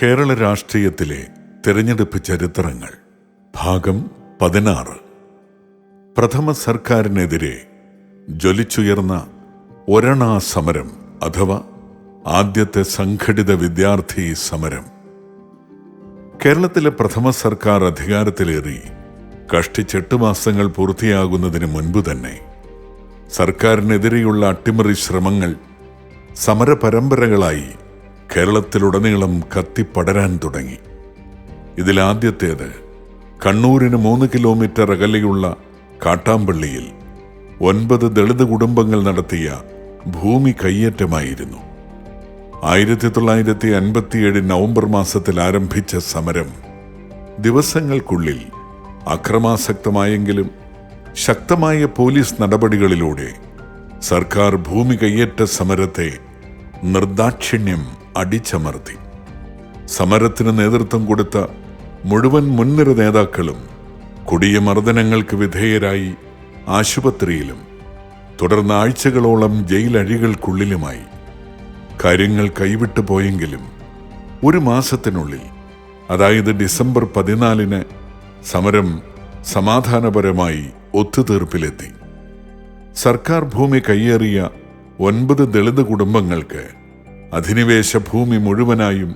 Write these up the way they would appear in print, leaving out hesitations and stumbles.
കേരള രാഷ്ട്രീയത്തിലെ തിരഞ്ഞെടുപ്പ് ചരിത്രങ്ങൾ ഭാഗം 16. പ്രഥമ സർക്കാരിനെതിരെ ജ്വലിച്ചുയർന്ന ഒരണാ സമരം അഥവാ ആദ്യത്തെ സംഘടിത വിദ്യാർത്ഥി സമരം. കേരളത്തിലെ പ്രഥമ സർക്കാർ അധികാരത്തിലേറി കഷ്ടിച്ച് 8 മാസങ്ങൾ പൂർത്തിയാകുന്നതിന് മുൻപ് തന്നെ സർക്കാരിനെതിരെയുള്ള അട്ടിമറി ശ്രമങ്ങൾ സമരപരമ്പരകളായി കേരളത്തിലുടനീളം കത്തിപ്പടരാൻ തുടങ്ങി. ഇതിലാദ്യത്തേത് കണ്ണൂരിന് 3 കിലോമീറ്റർ അകലെയുള്ള കാട്ടാമ്പള്ളിയിൽ 9 ദളിത് കുടുംബങ്ങൾ നടത്തിയ ഭൂമി കയ്യേറ്റമായിരുന്നു. 1957 നവംബർ മാസത്തിൽ ആരംഭിച്ച സമരം ദിവസങ്ങൾക്കുള്ളിൽ അക്രമാസക്തമായെങ്കിലും ശക്തമായ പോലീസ് നടപടികളിലൂടെ സർക്കാർ ഭൂമി കയ്യേറ്റ സമരത്തെ നിർദാക്ഷിണ്യം അടിച്ചമർത്തി. സമരത്തിന് നേതൃത്വം കൊടുത്ത മുഴുവൻ മുൻനിര നേതാക്കളും കൊടിയ മർദ്ദനങ്ങൾക്ക് വിധേയരായി ആശുപത്രിയിലും തുടർന്ന് ആഴ്ചകളോളം ജയിലഴികൾക്കുള്ളിലുമായി. കാര്യങ്ങൾ കൈവിട്ടു പോയെങ്കിലും 1 മാസത്തിനുള്ളിൽ, അതായത് ഡിസംബർ 14-ന് സമരം സമാധാനപരമായി ഒത്തുതീർപ്പിലെത്തി. സർക്കാർ ഭൂമി കയ്യേറിയ 9 ദളിത് കുടുംബങ്ങൾക്ക് അധിനിവേശ ഭൂമി മുഴുവനായും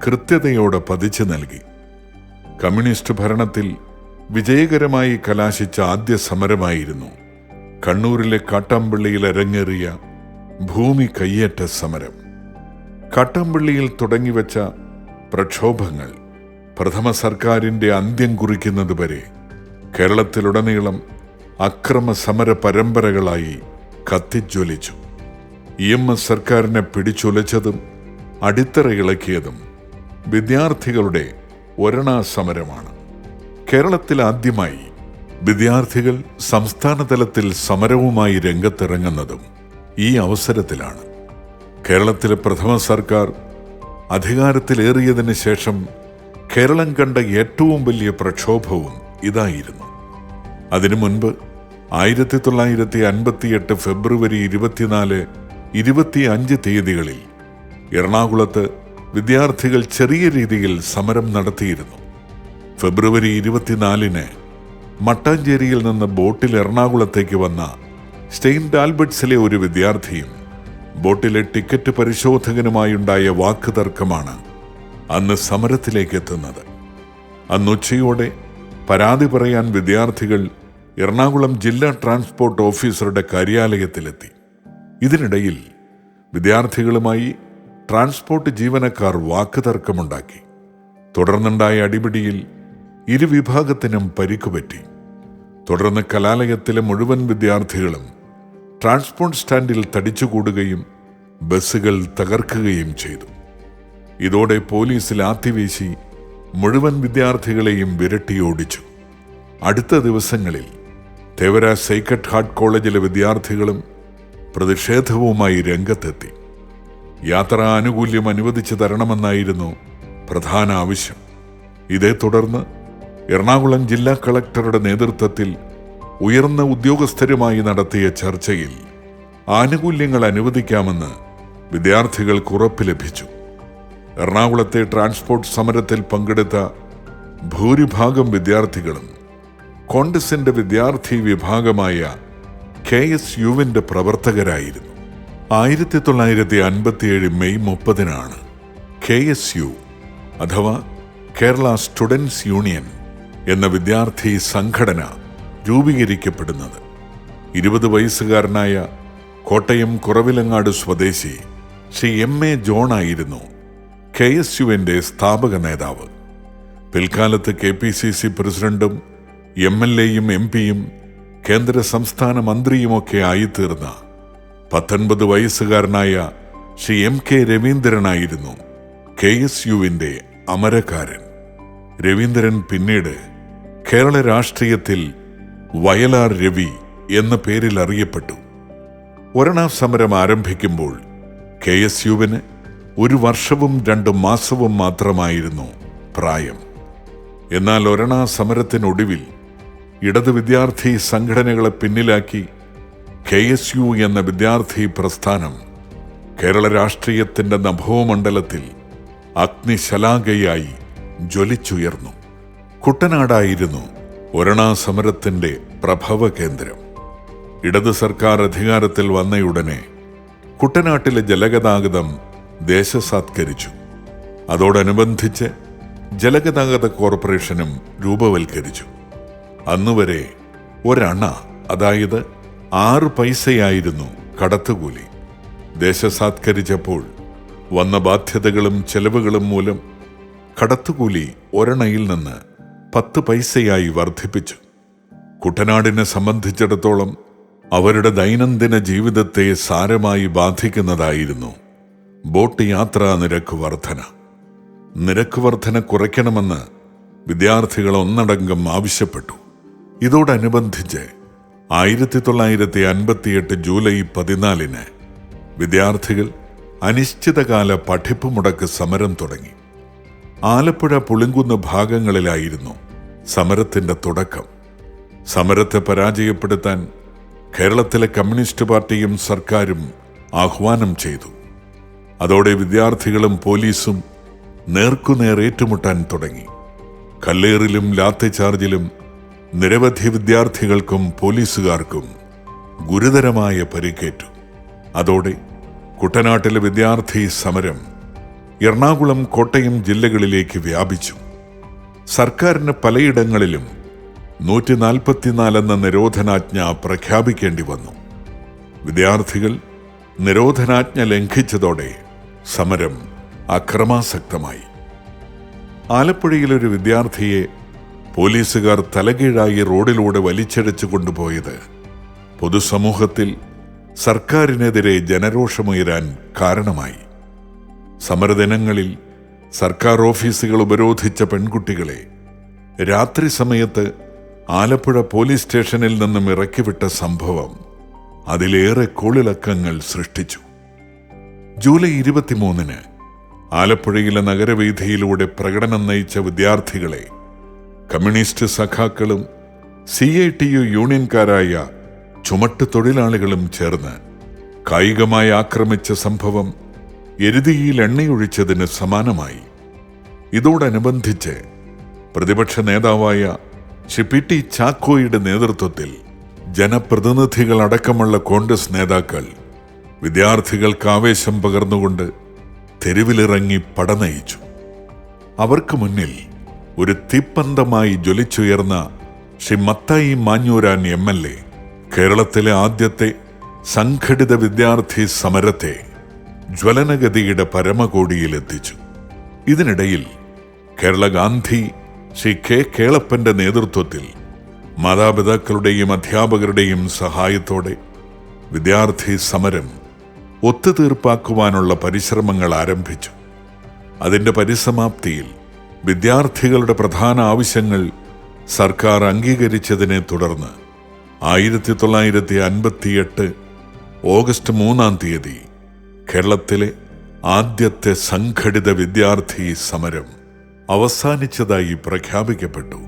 കൃത്യതയോടെ പതിച്ചു നൽകി. കമ്മ്യൂണിസ്റ്റ് ഭരണത്തിൽ വിജയകരമായി കലാശിച്ച ആദ്യ സമരമായിരുന്നു കണ്ണൂരിലെ കാട്ടാമ്പള്ളിയിൽ അരങ്ങേറിയ ഭൂമി കയ്യേറ്റ സമരം. കാട്ടാമ്പള്ളിയിൽ തുടങ്ങിവെച്ച പ്രക്ഷോഭങ്ങൾ പ്രഥമ സർക്കാരിൻ്റെ അന്ത്യം കുറിക്കുന്നതുവരെ കേരളത്തിലുടനീളം അക്രമ സമര പരമ്പരകളായി കത്തിജ്വലിച്ചു. EMS സർക്കാരിനെ പിടിച്ചുലച്ചതും അടിത്തറ ഇളക്കിയതും വിദ്യാർത്ഥികളുടെ ഒരണാ സമരമാണ്. കേരളത്തിൽ ആദ്യമായി വിദ്യാർത്ഥികൾ സംസ്ഥാന തലത്തിൽ സമരവുമായി രംഗത്തിറങ്ങുന്നതും ഈ അവസരത്തിലാണ്. കേരളത്തിലെ പ്രഥമ സർക്കാർ അധികാരത്തിലേറിയതിന് ശേഷം കേരളം കണ്ട ഏറ്റവും വലിയ പ്രക്ഷോഭവും ഇതായിരുന്നു. അതിനു മുൻപ് 1958 ഫെബ്രുവരി 24, 25 തീയതികളിൽ എറണാകുളത്ത് വിദ്യാർത്ഥികൾ ചെറിയ രീതിയിൽ സമരം നടത്തിയിരുന്നു. ഫെബ്രുവരി 24-ന് മട്ടാഞ്ചേരിയിൽ നിന്ന് ബോട്ടിൽ എറണാകുളത്തേക്ക് വന്ന സെയിന്റ് ആൽബർട്ട്സിലെ ഒരു വിദ്യാർത്ഥിയും ബോട്ടിലെ ടിക്കറ്റ് പരിശോധകനുമായുണ്ടായ വാക്കുതർക്കമാണ് അന്ന് സമരത്തിലേക്ക് എത്തുന്നത്. അന്ന് ഉച്ചയോടെ പരാതി പറയാൻ വിദ്യാർത്ഥികൾ എറണാകുളം ജില്ലാ ട്രാൻസ്പോർട്ട് ഓഫീസറുടെ കാര്യാലയത്തിലെത്തി. ഇതിനിടയിൽ വിദ്യാർത്ഥികളുമായി ട്രാൻസ്പോർട്ട് ജീവനക്കാർ വാക്കുതർക്കമുണ്ടാക്കി. തുടർന്നുണ്ടായ അടിപിടിയിൽ ഇരുവിഭാഗത്തിനും പരിക്കുപറ്റി. തുടർന്ന് കലാലയത്തിലെ മുഴുവൻ വിദ്യാർത്ഥികളും ട്രാൻസ്പോർട്ട് സ്റ്റാൻഡിൽ തടിച്ചുകൂടുകയും ബസ്സുകൾ തകർക്കുകയും ചെയ്തു. ഇതോടെ പോലീസ് ലാത്തിവീശി മുഴുവൻ വിദ്യാർത്ഥികളെയും വിരട്ടിയോടിച്ചു. അടുത്ത ദിവസങ്ങളിൽ തേവര സേക്രഡ് ഹാർട്ട് കോളേജിലെ വിദ്യാർത്ഥികളും പ്രതിഷേധവുമായി രംഗത്തെത്തി. യാത്രാ ആനുകൂല്യം അനുവദിച്ചു തരണമെന്നായിരുന്നു പ്രധാന ആവശ്യം. ഇതേ തുടർന്ന് എറണാകുളം ജില്ലാ കളക്ടറുടെ നേതൃത്വത്തിൽ ഉയർന്ന ഉദ്യോഗസ്ഥരുമായി നടത്തിയ ചർച്ചയിൽ ആനുകൂല്യങ്ങൾ അനുവദിക്കാമെന്ന് വിദ്യാർത്ഥികൾക്ക് ഉറപ്പ് ലഭിച്ചു. എറണാകുളത്തെ ട്രാൻസ്പോർട്ട് സമരത്തിൽ പങ്കെടുത്ത ഭൂരിഭാഗം വിദ്യാർത്ഥികളും കോൺഗ്രസിന്റെ വിദ്യാർത്ഥി വിഭാഗമായ KSUവിന്റെ പ്രവർത്തകരായിരുന്നു. 1957 മെയ് 30-നാണ് KSU അഥവാ കേരള സ്റ്റുഡൻസ് യൂണിയൻ എന്ന വിദ്യാർത്ഥി സംഘടന രൂപീകരിക്കപ്പെടുന്നത്. 20 വയസ്സുകാരനായ കോട്ടയം കുറവിലങ്ങാട് സ്വദേശി ശ്രീ MA ജോണായിരുന്നു KSUവിൻ്റെ സ്ഥാപക നേതാവ്. പിൽക്കാലത്ത് KPCC പ്രസിഡന്റും MLA-യും MP-യും കേന്ദ്ര സംസ്ഥാന മന്ത്രിയുമൊക്കെ ആയിത്തീർന്ന 19 വയസ്സുകാരനായ ശ്രീ MK രവീന്ദ്രനായിരുന്നു KSUവിൻ്റെ അമരക്കാരൻ. രവീന്ദ്രൻ പിന്നീട് കേരള രാഷ്ട്രീയത്തിൽ വയലാർ രവി എന്ന പേരിൽ അറിയപ്പെട്ടു. ഒരണാ സമരം ആരംഭിക്കുമ്പോൾ KSUവിന് 1 വർഷവും 2 മാസവും മാത്രമായിരുന്നു പ്രായം. എന്നാൽ ഒരണാ സമരത്തിനൊടുവിൽ ഇടത് വിദ്യാർത്ഥി സംഘടനകളെ പിന്നിലാക്കി KSU എന്ന വിദ്യാർത്ഥി പ്രസ്ഥാനം കേരള രാഷ്ട്രീയത്തിൻ്റെ നഭോമണ്ഡലത്തിൽ അഗ്നിശലാകയായി ജ്വലിച്ചുയർന്നു. കുട്ടനാടായിരുന്നു ഒരണാ സമരത്തിന്റെ പ്രഭവ കേന്ദ്രം. ഇടത് സർക്കാർ അധികാരത്തിൽ വന്നയുടനെ കുട്ടനാട്ടിലെ ജലഗതാഗതം ദേശസാത്കരിച്ചു. അതോടനുബന്ധിച്ച് ജലഗതാഗത കോർപ്പറേഷനും രൂപവൽക്കരിച്ചു. അന്നുവരെ ഒരണ, അതായത് 6 പൈസയായിരുന്നു കടത്തുകൂലി. ദേശസാത്കരിച്ചപ്പോൾ വന്ന ബാധ്യതകളും ചെലവുകളും മൂലം കടത്തുകൂലി ഒരണയിൽ നിന്ന് 10 പൈസയായി വർദ്ധിപ്പിച്ചു. കുട്ടനാടിനെ സംബന്ധിച്ചിടത്തോളം അവരുടെ ദൈനംദിന ജീവിതത്തെ സാരമായി ബാധിക്കുന്നതായിരുന്നു ബോട്ട് യാത്രാ നിരക്ക് വർധന. നിരക്ക് വർധന കുറയ്ക്കണമെന്ന് വിദ്യാർത്ഥികൾ ഒന്നടങ്കം ആവശ്യപ്പെട്ടു. ഇതോടനുബന്ധിച്ച് 1958 ജൂലൈ 14 വിദ്യാർത്ഥികൾ അനിശ്ചിതകാല പഠിപ്പ് മുടക്ക് സമരം തുടങ്ങി. ആലപ്പുഴ, പുളിങ്കുന്ന് ഭാഗങ്ങളിലായിരുന്നു സമരത്തിന്റെ തുടക്കം. സമരത്തെ പരാജയപ്പെടുത്താൻ കേരളത്തിലെ കമ്മ്യൂണിസ്റ്റ് പാർട്ടിയും സർക്കാരും ആഹ്വാനം ചെയ്തു. അതോടെ വിദ്യാർത്ഥികളും പോലീസും നേർക്കുനേർ ഏറ്റുമുട്ടാൻ തുടങ്ങി. കല്ലേറിലും ലാത്തിചാർജിലും നിരവധി വിദ്യാർത്ഥികൾക്കും പോലീസുകാർക്കും ഗുരുതരമായ പരിക്കേറ്റു. അതോടെ കുട്ടനാട്ടിലെ വിദ്യാർത്ഥി സമരം എറണാകുളം, കോട്ടയം ജില്ലകളിലേക്ക് വ്യാപിച്ചു. സർക്കാരിന് പലയിടങ്ങളിലും 144 എന്ന നിരോധനാജ്ഞ പ്രഖ്യാപിക്കേണ്ടി വന്നു. വിദ്യാർത്ഥികൾ നിരോധനാജ്ഞ ലംഘിച്ചതോടെ സമരം അക്രമാസക്തമായി. ആലപ്പുഴയിലൊരു വിദ്യാർത്ഥിയെ പോലീസുകാർ തലകീഴായി റോഡിലൂടെ വലിച്ചിഴച്ചു കൊണ്ടുപോയത് പൊതുസമൂഹത്തിൽ സർക്കാരിനെതിരെ ജനരോഷമുയരാൻ കാരണമായി. സമരദിനങ്ങളിൽ സർക്കാർ ഓഫീസുകൾ ഉപരോധിച്ച പെൺകുട്ടികളെ രാത്രി സമയത്ത് ആലപ്പുഴ പോലീസ് സ്റ്റേഷനിൽ നിന്നും ഇറക്കിവിട്ട സംഭവം അതിലേറെ കോളിളക്കങ്ങൾ സൃഷ്ടിച്ചു. ജൂലൈ 23 ആലപ്പുഴയിലെ നഗരവീഥിയിലൂടെ പ്രകടനം നയിച്ച വിദ്യാർത്ഥികളെ കമ്മ്യൂണിസ്റ്റ് സഖാക്കളും CITU യൂണിയൻകാരായ ചുമട്ട് തൊഴിലാളികളും ചേർന്ന് കായികമായി ആക്രമിച്ച സംഭവം എരുതിയിൽ എണ്ണയൊഴിച്ചതിന് സമാനമായി. ഇതോടനുബന്ധിച്ച് പ്രതിപക്ഷ നേതാവായ PT ചാക്കോയുടെ നേതൃത്വത്തിൽ ജനപ്രതിനിധികളടക്കമുള്ള കോൺഗ്രസ് നേതാക്കൾ വിദ്യാർത്ഥികൾക്ക് ആവേശം പകർന്നുകൊണ്ട് തെരുവിലിറങ്ങി പടനയിച്ചു. അവർക്ക് മുന്നിൽ ഒരു തീപ്പന്തമായി ജ്വലിച്ചുയർന്ന ശ്രീ മത്തായി മാഞ്ഞൂരാൻ MLA കേരളത്തിലെ ആദ്യത്തെ സംഘടിത വിദ്യാർത്ഥി സമരത്തെ ജ്വലനഗതിയുടെ പരമകോടിയിലെത്തിച്ചു. ഇതിനിടയിൽ കേരള ഗാന്ധി ശ്രീ K കേളപ്പന്റെ നേതൃത്വത്തിൽ മാതാപിതാക്കളുടെയും അധ്യാപകരുടെയും സഹായത്തോടെ വിദ്യാർത്ഥി സമരം ഒത്തുതീർപ്പാക്കുവാനുള്ള പരിശ്രമങ്ങൾ ആരംഭിച്ചു. അതിൻ്റെ പരിസമാപ്തിയിൽ വിദ്യാർത്ഥികളുടെ പ്രധാന ആവശ്യങ്ങൾ സർക്കാർ അംഗീകരിച്ചതിനെ തുടർന്ന് 1958 ഓഗസ്റ്റ് 3 കേരളത്തിലെ ആദ്യത്തെ സംഘടിത വിദ്യാർത്ഥി സമരം അവസാനിച്ചതായി പ്രഖ്യാപിക്കപ്പെട്ടു.